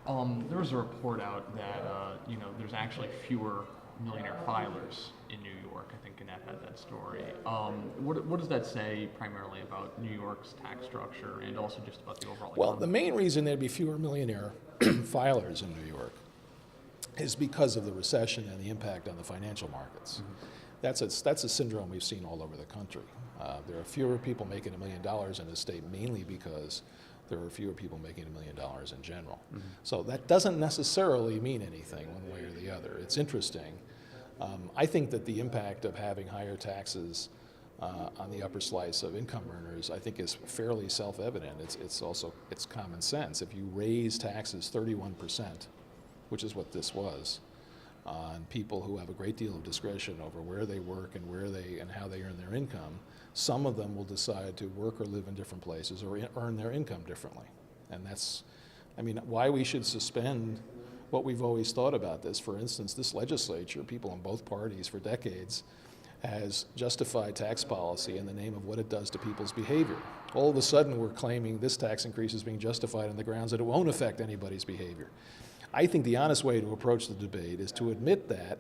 There was a report out that there's actually fewer millionaire filers in New York. I think Gannett had that story. What does that say primarily about New York's tax structure and also just about the overall Well, economy? the main reason there'd be fewer millionaire filers in New York is because of the recession and the impact on the financial markets. Mm-hmm. That's a syndrome we've seen all over the country. There are fewer people making $1 million in the state, mainly because there are fewer people making $1 million in general. Mm-hmm. So that doesn't necessarily mean anything one way or the other. It's interesting. I think that the impact of having higher taxes on the upper slice of income earners, I think, is fairly self-evident. It's common sense. If you raise taxes 31%, which is what this was, on people who have a great deal of discretion over where they work and how they earn their income, some of them will decide to work or live in different places or earn their income differently. And that's, why we should suspend what we've always thought about this. For instance, this legislature, people in both parties for decades, has justified tax policy in the name of what it does to people's behavior. All of a sudden, we're claiming this tax increase is being justified on the grounds that it won't affect anybody's behavior. I think the honest way to approach the debate is to admit that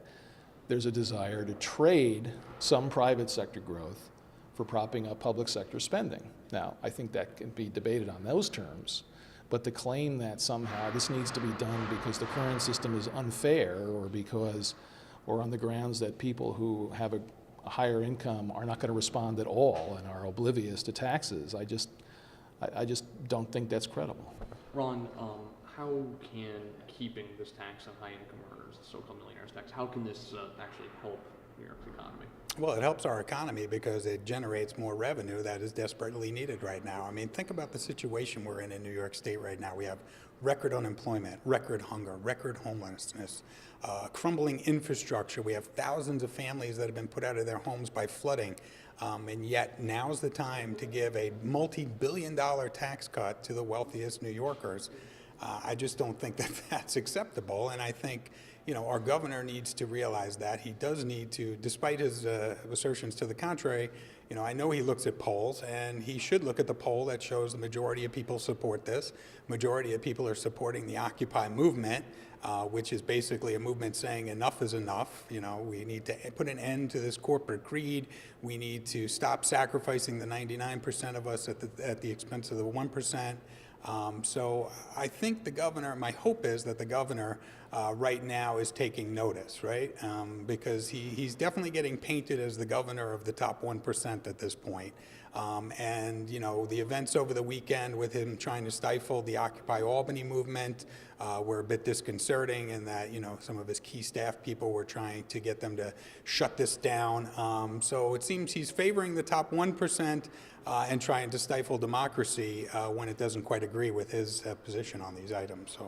there's a desire to trade some private sector growth for propping up public sector spending. Now, I think that can be debated on those terms, but to claim that somehow this needs to be done because the current system is unfair or on the grounds that people who have a higher income are not going to respond at all and are oblivious to taxes, I just don't think that's credible. Ron, how can keeping this tax on high-income earners, the so-called millionaires tax, how can this actually help New York's economy? Well, it helps our economy because it generates more revenue that is desperately needed right now. Think about the situation we're in New York State right now. We have record unemployment, record hunger, record homelessness, crumbling infrastructure. We have thousands of families that have been put out of their homes by flooding. And yet now's the time to give a multi-billion-dollar tax cut to the wealthiest New Yorkers. I just don't think that that's acceptable, and I think our governor needs to realize that. He does need to, despite his assertions to the contrary, I know he looks at polls, and he should look at the poll that shows the majority of people support this. Majority of people are supporting the Occupy movement, which is basically a movement saying enough is enough. We need to put an end to this corporate greed. We need to stop sacrificing the 99% of us at the expense of the 1%. So I think the governor, my hope is that the governor right now is taking notice, right? Because he's definitely getting painted as the governor of the top 1% at this point. And the events over the weekend with him trying to stifle the Occupy Albany movement were a bit disconcerting, in that some of his key staff people were trying to get them to shut this down. So it seems he's favoring the top 1% and trying to stifle democracy when it doesn't quite agree with his position on these items. So.